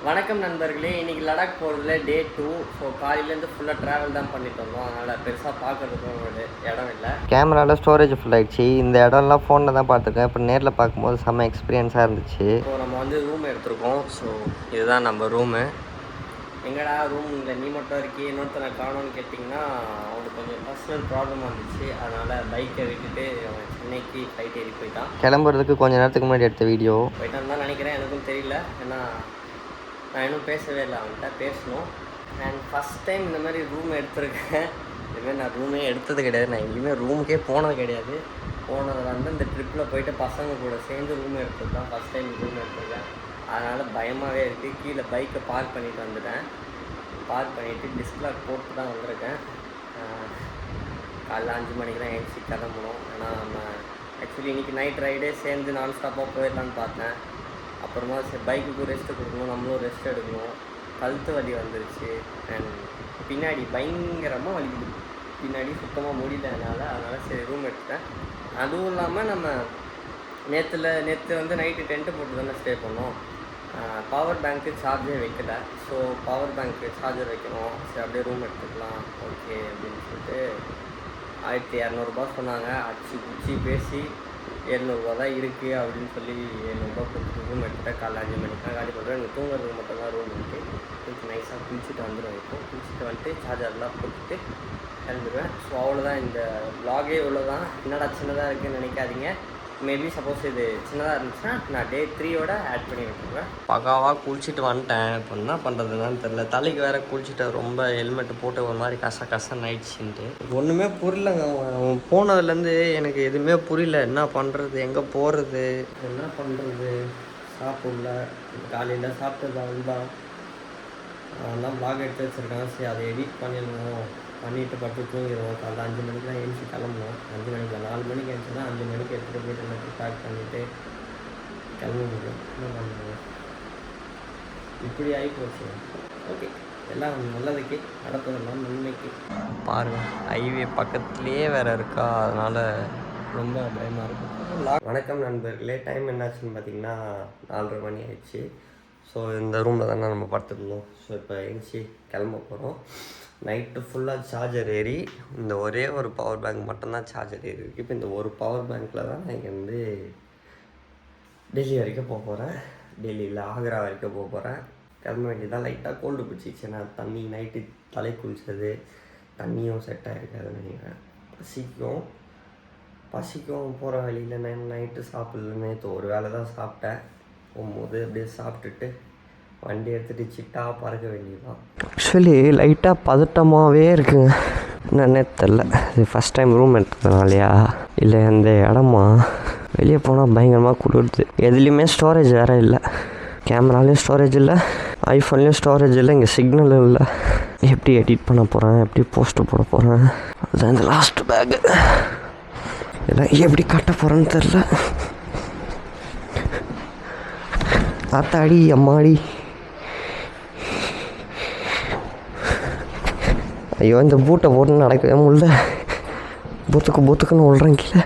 வணக்கம் நண்பர்களே, இன்றைக்கி லடாக் போகிறதுல டே 2. ஸோ காலையிலேருந்து ஃபுல்லாக ட்ராவல் தான் பண்ணிட்டு வந்தோம். அதனால் பெருசாக பார்க்குறதுக்கு ஒரு இடம் இல்லை. கேமராவில் ஸ்டோரேஜ் ஃபுல் ஆகிடுச்சு. இந்த இடம்லாம் ஃபோனில் தான் பார்த்துருக்கேன். இப்போ நேரில் பார்க்கும்போது செம்ம எக்ஸ்பீரியன்ஸாக இருந்துச்சு. ஸோ நம்ம ரூம் எடுத்திருக்கோம். ஸோ இதுதான் நம்ம ரூமு. எங்கடா ரூம் இல்லை, நீ மட்டும் இருக்கி இன்னொருத்தனை காணோன்னு கேட்டிங்கன்னா அவனுக்கு கொஞ்சம் பர்சனல் ப்ராப்ளம் வந்துச்சு. அதனால் பைக்கை விட்டுட்டு அவன் சென்னைக்கு ஃப்ளைட் ஏறி போயிட்டான். கிளம்புறதுக்கு கொஞ்சம் நேரத்துக்கு முன்னாடி எடுத்த வீடியோ. போயிட்டான்னு தான் நினைக்கிறேன், எனக்கும் தெரியல. ஏன்னா நான் இன்னும் பேசவே இல்லை, அவன்கிட்ட பேசணும். அண்ட் ஃபஸ்ட் டைம் இந்த மாதிரி ரூம் எடுத்துருக்கேன். இதுமாதிரி நான் ரூமே எடுத்தது கிடையாது. நான் எங்கேயுமே ரூமுக்கே போனது கிடையாது. போனது இந்த ட்ரிப்பில் போயிட்டு பசங்க கூட சேர்ந்து ரூம் எடுத்தது தான் ஃபஸ்ட் டைம் ரூம் எடுத்துருக்கேன். அதனால் பயமாகவே இருக்குது. கீழே பைக்கை பார்க் பண்ணிவிட்டு வந்துட்டேன். பார்க் பண்ணிவிட்டு டிஸ்பிளாக் போட்டு தான் வந்திருக்கேன். காலைல 5 மணிக்கு தான் எழுச்சி கிளம்பணும். ஏன்னா நம்ம ஆக்சுவலி இன்றைக்கி நைட் ரைடே சேர்ந்து நான் ஸ்டாப்பாக போயிடலான்னு பார்த்தேன். அப்புறமா சரி பைக்குக்கு ரெஸ்ட்டு கொடுக்கணும், நம்மளும் ரெஸ்ட் எடுக்கணும். கழுத்து வலி வந்துருச்சு. அண்ட் பின்னாடி பயங்கரமாக வலிக்குது. பின்னாடி சுத்தமாக முடியலனால அதனால் சரி ரூம் எடுத்துட்டேன். அதுவும் இல்லாமல் நம்ம நேற்று நைட்டு டென்ட்டு போட்டு தானே ஸ்டே பண்ணோம். பவர் பேங்க்கு சார்ஜே வைக்கல. ஸோ பவர் பேங்க்கு சார்ஜர் வைக்கணும். சரி அப்படியே ரூம் எடுத்துக்கலாம் ஓகே அப்படின்னு சொல்லிட்டு 1200 சொன்னாங்க. அடிச்சு பேசி 700 தான் இருக்குது அப்படின்னு சொல்லி 700 கொடுத்து ரூம் எடுத்துகிட்டேன். காலைல 5 மணிக்கு தான் காலி பண்ணுறேன். எனக்கு தூங்குறதுக்கு மட்டும் தான் ரூம் இருக்குது. கொஞ்சம் நைஸாக குளிச்சுட்டு வந்துடுவேன். இப்போ குளிச்சுட்டு வந்துட்டு சார்ஜர்லாம் போட்டுட்டு கிளம்பிடுவேன். ஸோ அவ்வளோதான், இந்த vlog-ஏ இவ்வளோதான். என்னடா சின்னதாக இருக்குதுன்னு நினைக்காதீங்க. மேபி சப்போஸ் இது சின்னதாக இருந்துச்சுன்னா நான் டே 3யோட ஆட் பண்ணி விட்டுருவேன். பக்காவாக குளிச்சுட்டு வந்துட்டேன். இப்போ என்ன பண்ணுறதுன்னு தெரில. தலைக்கு வேறு குளிச்சுட்டு ரொம்ப ஹெல்மெட்டு போட்டு ஒரு மாதிரி கசன்னு ஆயிடுச்சுன்ட்டு ஒன்றுமே புரியலங்க. அவன் போனதுலேருந்து எனக்கு எதுவுமே புரியல. என்ன பண்ணுறது, எங்கே போகிறது, என்ன பண்ணுறது. சாப்பிடல. காலையில் சாப்பிட்டது அதுதான். அதெல்லாம் vlog எடுத்து வச்சுருக்காங்க. சரி அதை எடிட் பண்ணிடணும். பண்ணிவிட்டு பட்டு தூங்கிடுவோம். காலைல 5 மணிக்கு தான் எழுந்து கிளம்பணும். 5 மணிக்கு 4 மணிக்கு எழுந்துச்சுன்னா 5 மணிக்கு எடுத்துகிட்டு போய்ட்டு எல்லாத்தையும் பேக் பண்ணிவிட்டு கிளம்ப முடியும். என்ன பண்ணுறது, இப்படி ஆகிப்போச்சு. ஓகே, எல்லாம் நல்லதுக்கு நடப்பதெல்லாம் நன்மைக்கு. பாருங்கள், ஹைவே பக்கத்துலேயே வேறு இருக்கா. அதனால் ரொம்ப பயமாக இருக்கும். வணக்கம் நண்பர்களே, டைம் என்னாச்சுன்னு பார்த்தீங்கன்னா 4:30 மணி ஆயிடுச்சு. ஸோ இந்த ரூமில் தானே நம்ம படுத்துருந்தோம். ஸோ இப்போ எழுந்துச்சி கிளம்ப போகிறோம். நைட்டு ஃபுல்லாக சார்ஜர் ஏறி இந்த ஒரே ஒரு பவர் பேங்க் மட்டும்தான் சார்ஜர் ஏறி இருக்குது. இப்போ இந்த ஒரு பவர் பேங்க்கில் தான் நான் இங்கேருந்து டெல்லி வரைக்கும் போக போகிறேன். டெல்லியில் ஆக்ரா வரைக்கும் போக போகிறேன். கிளம்ப வேண்டியதான். லைட்டாக கோல்டு பிடிச்சிச்சு. நான் தண்ணி நைட்டு தலை குளித்தது, தண்ணியும் செட் ஆகிருக்காதுன்னு நினைக்கிறேன். பசிக்கும் போகிற வழியில் நான் நைட்டு சாப்பிட்ல. நேற்று ஒரு வேளை தான் சாப்பிட்டேன். போகும்போது அப்படியே சாப்பிட்டுட்டு வண்டி எடுத்துகிட்டு சிட்டா பறக்க வேண்டியதுதான். ஆக்சுவலி லைட்டாக பதட்டமாகவே இருக்குங்க. என்னன்னே தெரில. இது ஃபஸ்ட் டைம் ரூம் எடுத்ததுனாலையா இல்லை அந்த இடமா வெளியே போனால் பயங்கரமாக குளிருது. எதுலேயுமே ஸ்டோரேஜ் வேறு இல்லை. கேமராலேயும் ஸ்டோரேஜ் இல்லை, ஐஃபோன்லேயும் ஸ்டோரேஜ் இல்லை, இங்கே சிக்னலும் இல்லை. எப்படி எடிட் பண்ண போகிறேன், எப்படி போஸ்ட்டு போட போகிறேன், அதுதான் இந்த லாஸ்ட் பேக்கு. இதெல்லாம் எப்படி கட்ட போகிறேன்னு தெரில. ஆத்தாடி அம்மாடி, ஐயோ இந்த பூட்டை போட்டு நடக்கவே முடியல. பூத்துக்குன்னு விள்றேன் கீழே.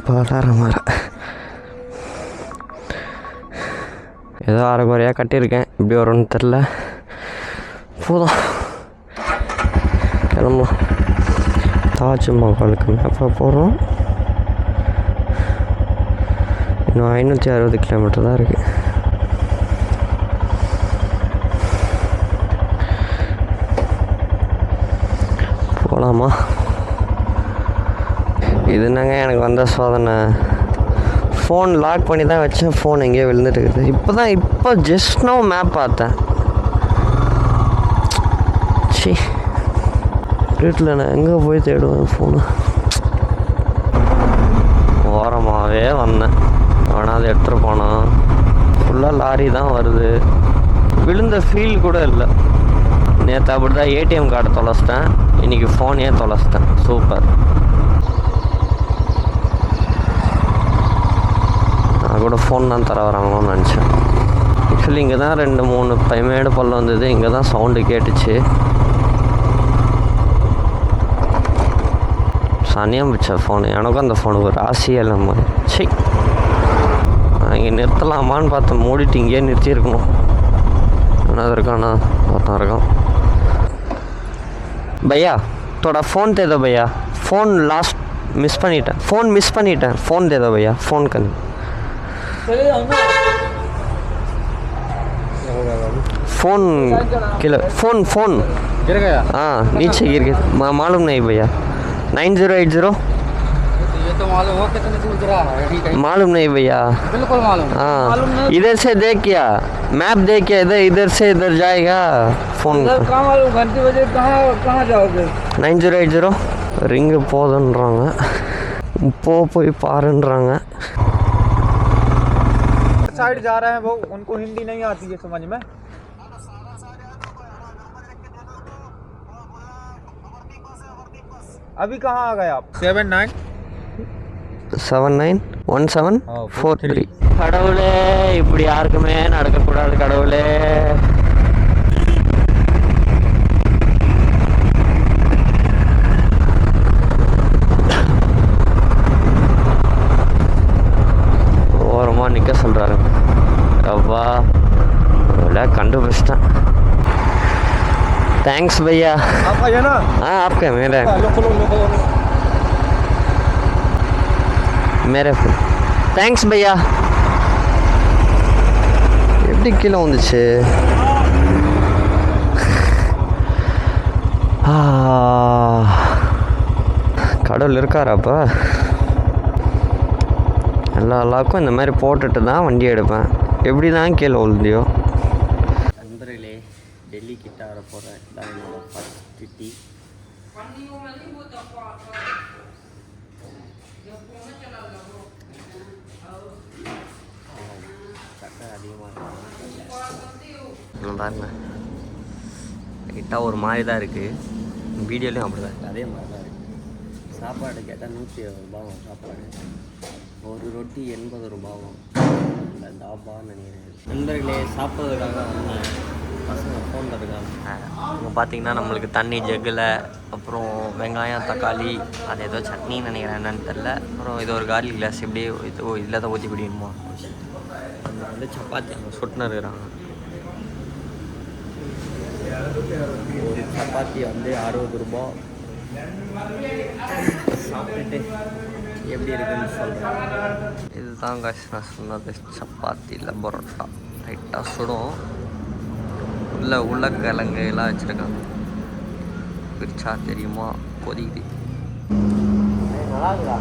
பாடாரமாற ஏதோ அரைக்குறையாக கட்டியிருக்கேன். இப்படி வரும்னு தெரில. போதும், கிளம்பலாம். தாஜ்மஹாலுக்கு மேப்பை போடுறோம். இன்னும் 560 கிலோமீட்டர் தான் இருக்குது. போகலாமா? இது என்னங்க எனக்கு வந்த சோதனை. ஃபோன் லாக் பண்ணி தான் வச்சேன். ஃபோன் எங்கேயோ விழுந்துட்டு இருக்குது. இப்போ ஜஸ்ட் நோ மேப் பார்த்தேன். சி, வீட்டில் நான் எங்கே போய் தேடுவேன் ஃபோனு. ஓரமாகவே வந்தேன். ஆனால் அதை எடுத்துகிட்டு போனால் ஃபுல்லாக லாரி தான் வருது. விழுந்த ஃபீல் கூட இல்லை. நேற்று அப்படி தான் ஏடிஎம் கார்டை தொலைச்சிட்டேன். இன்றைக்கி ஃபோனையே தொலைச்சிட்டேன். சூப்பர். நான் கூட ஃபோன் தான் தர வராங்களோன்னு நினச்சேன். ஆக்சுவலி இங்கே தான் 2-3 மேடு பள்ளம் வந்தது. இங்கே தான் சவுண்டு கேட்டுச்சு. சனியம் வச்ச ஃபோனு, எனக்கும் அந்த ஃபோனுக்கு ஒரு ஆசையே இல்லாம சரி இங்கே நிறுத்தலாமான்னு பார்த்தேன், மூடிட்டு இங்கேயே நிறுத்தியிருக்கணும். என்னது இருக்காண்ணா ஒருத்தன் இருக்கான். भैया थोड़ा फ़ोन दे दो भैया, फ़ोन लास्ट मिस பண்ணிட்டேன், फ़ोन मिस பண்ணிட்டேன், फ़ोन दे दो भैया, फ़ोन कर फ़ोन किलो फ़ोन गिर गया। हाँ नीचे गिर गया, मालूम नहीं भैया। 9080 ये तो मालूम हो कितने दूर गिरा है, ठीक है मालूम नहीं भैया। बिल्कुल मालूम। हाँ इधर से देख क्या, मैप देख के इधर से इधर जाएगा फ़ोन। कहाँ मालूम घंटे बजे कहाँ जाओगे? 9080 रिंग போதுன்றாங்க, போய் பாருன்றாங்க. साइड जा रहे हैं वो, उनको हिंदी नहीं आती है समझ में। अभी कहाँ आ गए आप? 791743. கடவுளே இப்படி யாருக்குமே நடக்கக்கூடாது கடவுளே. ஓரமாக நிற்க சொல்கிறாரு. அவ்வா இவ்வளோ கண்டுபிடிச்சிட்டேன். थैंक्स भैया। आप आइए ना। हाँ आपका मेरे थैंक्स भैया. எப்படி கீழே வந்துச்சு? கடவுள் இருக்காரா அப்போ? எல்லாருக்கும் இந்த மாதிரி போட்டுட்டு தான் வண்டி எடுப்பேன். எப்படி தான் கீழே விழுந்தியோ. நண்பர்களே, டெல்லி கிட்ட வர போகிறேன். இதான் என்னோட ஃபஸ்ட்டு டீ. சக்கரை அதிகமாக இருக்கு பாருங்க. லைட்டாக ஒரு மாதிரி தான் இருக்குது, வீடியோலையும் அப்படி தான் இருக்குது, அதே மாதிரி தான் இருக்குது. சாப்பாடு கேட்டால் 120 ரூபாவும் சாப்பாடு, ஒரு ரொட்டி 80 ரூபாவும். இல்லை தாபான்னு நினைக்கிறேன். நண்பர்களே, சாப்பிட்றதுக்காக வந்தேன். பசங்க ஃபோனில் இருக்காங்க. அவங்க பார்த்தீங்கன்னா நம்மளுக்கு தண்ணி ஜக்கில், அப்புறம் வெங்காயம் தக்காளி, அது ஏதோ சட்னின்னு நினைக்கிறேன், என்னன்னு தெரில. அப்புறம் இது ஒரு கார்லிக் கிளாஸ், இப்படியே இது இதில் தான் ஊற்றி பிடிக்கணுமா. அங்கே வந்து சப்பாத்தி அவங்க சுட்டுன்னு இருக்கிறாங்க. ஒரு சப்பாத்தி வந்து 60 ரூபா. சாப்பிட்டுட்டு எப்படி இருக்குன்னு சொல்கிறேன். இதுதான் காசு நான் சொன்னது, சப்பாத்தி இல்லை பரோட்டா. லைட்டாக சுடும், உருளைக்கிழங்கு எல்லாம் வச்சுருக்காங்க. பிரிச்சா தெரியுமா, கொதிக்குது. நல்லா இருக்குதா,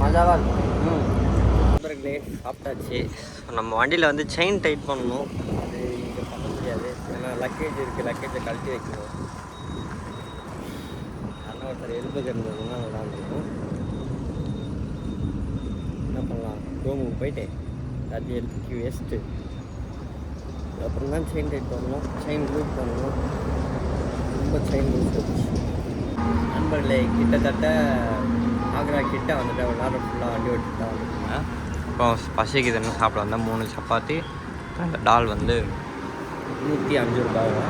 மஜாவாக இருக்கும். நண்பர்களே, சாப்பிட்டாச்சு. நம்ம வண்டியில் வந்து செயின் டைட் பண்ணணும். அது இங்கே பண்ண முடியாது, ஏன்னா லக்கேஜ் இருக்குது, லக்கேஜை கழட்டி வைக்கணும். ஆனால் ஒருத்தர் எலும்புக்கு இருந்ததுன்னா நல்லா இருக்கும். என்ன பண்ணலாம், ரூமுக்கு போயிட்டு அது எடுத்து வேஸ்ட்டு. அப்புறம் தான் செயின் டைட் பண்ணணும், செயின் லூப் பண்ணணும். ரொம்ப செயின் லூப் போச்சு. நண்பர்களே, கிட்டத்தட்ட ஆக்ரா கிட்ட வந்துட்டு ஒரு நேரம் ஃபுல்லாக வண்டி ஓட்டிட்டு தான் வந்துருக்குங்க. இப்போ பசிக்குதுன்னு சாப்பிட வந்தால் 3 சப்பாத்தி, அந்த டால் வந்து 105 ரூபாவா.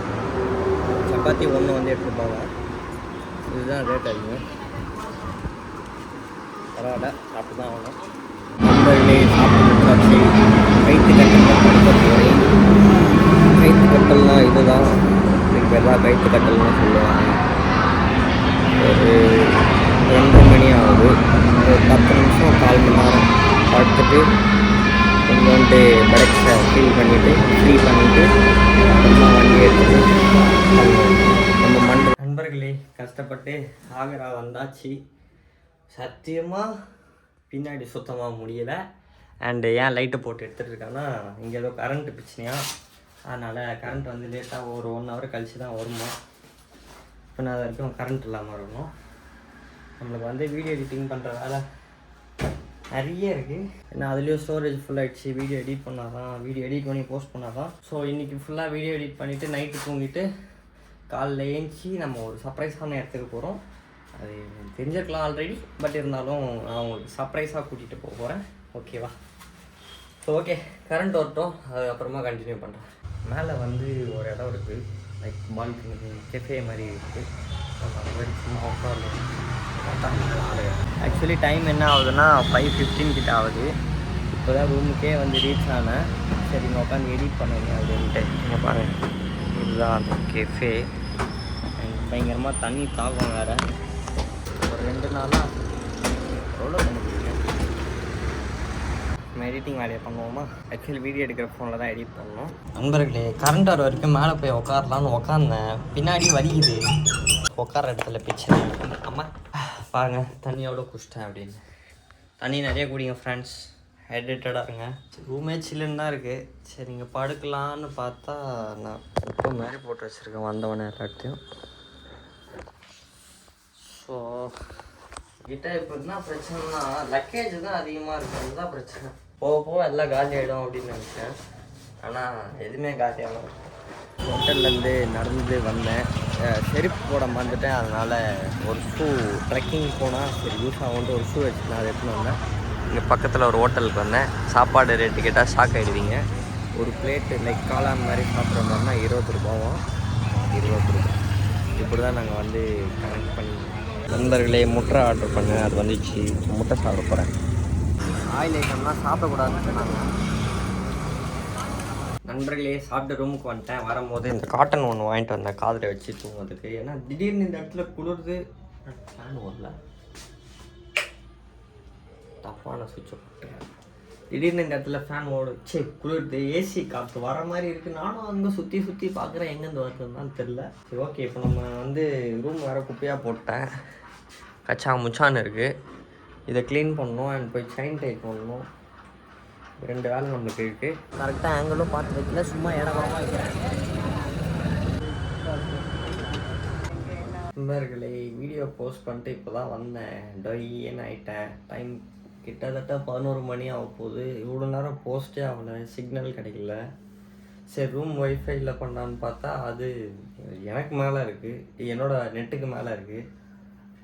சப்பாத்தி ஒன்று வந்து 8 ரூபாவா. இதுதான் ரேட் அதிகம். பரவாயில்ல, சாப்பிட்டு தான் ஆகணும். நண்பர்களே, சாப்பிட்டு கைத்து கட்டல்னால் இதுதான். இதுக்கு எல்லாம் கைத்து கட்டல்னு சொல்லுவாங்க. ஒரு 2 மணி ஆகுது. ஒரு 10 நிமிஷம் 1/4 மணி நேரம் படுத்துட்டு கொஞ்சோண்டு படக்ஸை ஃப்ரீ பண்ணிவிட்டு அப்புறமா வண்டி எடுத்துட்டு நம்ம மண்ட. நண்பர்களே, கஷ்டப்பட்டு ஆக்ரா வந்தாச்சு. சத்தியமாக பின்னாடி சுத்தமாக முடியலை. அண்டு ஏன் லைட்டு போட்டு எடுத்துகிட்டு இருக்கான்னா, இங்கே ஏதோ கரண்ட்டு பிரச்சனையா, அதனால் கரண்ட் வந்து லேட்டாக ஒரு 1 ஹவர் கழிச்சு தான் வருமா. இப்போ நான் வரைக்கும் கரண்ட் இல்லாமல் இருக்கணும். நம்மளுக்கு வந்து வீடியோ எடிட்டிங் பண்ணுற வேலை நிறைய இருக்குது. ஏன்னா அதுலேயும் ஸ்டோரேஜ் ஃபுல்லாகிடுச்சு. வீடியோ எடிட் பண்ணால் தான், வீடியோ எடிட் பண்ணி போஸ்ட் பண்ணால் தான். ஸோ இன்றைக்கி ஃபுல்லாக வீடியோ எடிட் பண்ணிவிட்டு நைட்டு தூங்கிட்டு காலைல ஏஞ்சி நம்ம ஒரு சர்ப்ரைஸான இடத்துக்கு போகிறோம். அது தெரிஞ்சிருக்கலாம் ஆல்ரெடி, பட் இருந்தாலும் நான் உங்களுக்கு சர்ப்ரைஸாக கூட்டிகிட்டு போக போகிறேன். ஓகேவா? ஸோ ஓகே, கரண்ட் வரட்டும், அதுக்கப்புறமா கண்டினியூ பண்ணுறேன். மேலே வந்து ஒரு இடம் இருக்குது, லைக் பால்கனி கெஃபே மாதிரி இருக்குது. அந்த மாதிரி சும்மா உட்காரலாம். ஆக்சுவலி டைம் என்ன ஆகுதுன்னா 5:15 கிட்ட ஆகுது. இப்போ தான் ரூமுக்கே வந்து ரீச் ஆனேன். சரி இங்கே உட்காந்து எடிட் பண்ணுங்க அப்படின்ட்டு. இங்கே பாருங்கள், இதுதான் அந்த கெஃபே. பயங்கரமாக தண்ணி தாகம் வேறு. ஒரு 2 நாளாக எவ்வளோ தண்ணி குடிக்கிறேன். நம்ம எடிட்டிங் வேலையை பண்ணுவோமா? ஆக்சுவலி வீடியோ எடுக்கிற ஃபோனில் தான் எடிட் பண்ணணும். நண்பர்களே, கரண்ட் வர வரைக்கும் மேலே போய் உட்காரலான்னு உட்காந்தேன். பின்னாடி வலிக்குது, உட்கார இடத்துல பிரச்சனை. அம்மா பாருங்கள் தண்ணி எவ்வளோ குடிச்சிட்டேன் அப்படின்னு. தண்ணி நிறைய குடிங்க ஃப்ரெண்ட்ஸ், ஹைட்ரேட்டடாக இருங்க. ரூமே சில்லுன்னு தான் இருக்குது. சரி இங்கே படுக்கலான்னு பார்த்தா நான் இப்போ மேலே போட்டு வச்சுருக்கேன் வந்தவொடனே எல்லாத்தையும். ஸோ கிட்ட இப்போ என்ன பிரச்சனைனா லக்கேஜ் தான் அதிகமாக இருக்குது, அதுதான் பிரச்சனை. போக போக எல்லாம் காலி ஆகிடும் அப்படின்னு நினச்சேன். ஆனால் எதுவுமே காலி ஆகும். ஹோட்டல்லேருந்து நடந்து வந்தேன், செருப்பு போட மறந்துட்டேன். அதனால் ஒரு ஷூ ட்ரெக்கிங் போனால் சரி யூஸ் ஆகும்ட்டு ஒரு ஷூ வச்சு நான் எடுத்துன்னு வந்தேன். இங்கே பக்கத்தில் ஒரு ஹோட்டலுக்கு வந்தேன். சாப்பாடு ரேட்டு கேட்டால் ஷாக் ஆகிடுவீங்க. ஒரு பிளேட்டு லைக் காளான் மாதிரி சாப்பிட்ற மாதிரினா 20 ரூபாவும். 20 ரூபா. இப்படி தான் நாங்கள் வந்து கனெக்ட் பண்ணி. நண்பர்களே, முட்டை ஆர்டர் பண்ணேன், அது வந்துச்சு. முட்டை சாப்பிட போகிறேன். ஆயில் ஐட்டம்லாம் சாப்பிடக்கூடாதுன்னு சொன்னாங்க. நண்பர்களே, சாப்பிட்டு ரூமுக்கு வந்துட்டேன். வரும்போது இந்த காட்டன் ஒன்று வாங்கிட்டு வந்தேன் காதில் வச்சு தூங்குறதுக்கு. ஏன்னா திடீர்னு இந்த இடத்துல குளிருது. ஃபேன் வரல, தப்பான சுவிட்சை போட்டேன். திடீர்னு இந்த இடத்துல ஃபேன் ஓடுச்சு, குளிருது, ஏசி காற்று வர மாதிரி இருக்குது. நானும் அங்கே சுற்றி பார்க்குறேன், எங்கேருந்து வருதுன்னு தெரில. சரி ஓகே, இப்போ நம்ம வந்து ரூம் வேறு குப்பையாக போட்டேன், கச்சா முச்சான்னு இருக்குது. இதை க்ளீன் பண்ணணும் அண்ட் போய் செயின் டைட் பண்ணணும். 2 வேலை நம்மளுக்கு இருக்குது. கரெக்டாக ஆங்கிளும் பார்த்து வைக்கல, சும்மா இடமா வைக்கிறேன். நண்பர்களே, வீடியோ போஸ்ட் பண்ணிட்டு இப்போ தான் வந்தேன். டொய்யன்னு ஆகிட்டேன். டைம் கிட்டத்தட்ட 11 மணி ஆக போகுது. இவ்வளோ நேரம் போஸ்ட்டே ஆகலை, சிக்னல் கிடைக்கல. சரி ரூம் ஒய்ஃபையில் பண்ணான்னு பார்த்தா அது எனக்கு மேலே இருக்குது, என்னோடய நெட்டுக்கு மேலே இருக்குது.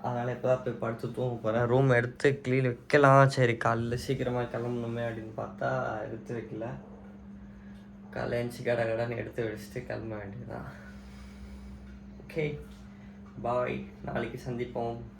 அதனால் இப்போ தான் போய் படுத்து தூங்க போகிறேன். ரூம் எடுத்து க்ளீன் வைக்கலாம். சரி காலையில் சீக்கிரமாக கிளம்பணுமே அப்படின்னு பார்த்தா எடுத்து வைக்கல. காலையில் எழுந்துச்சி கடைன்னு எடுத்து வச்சுட்டு கிளம்ப வேண்டியதுதான். ஓகே பாய், நாளைக்கு சந்திப்போம்.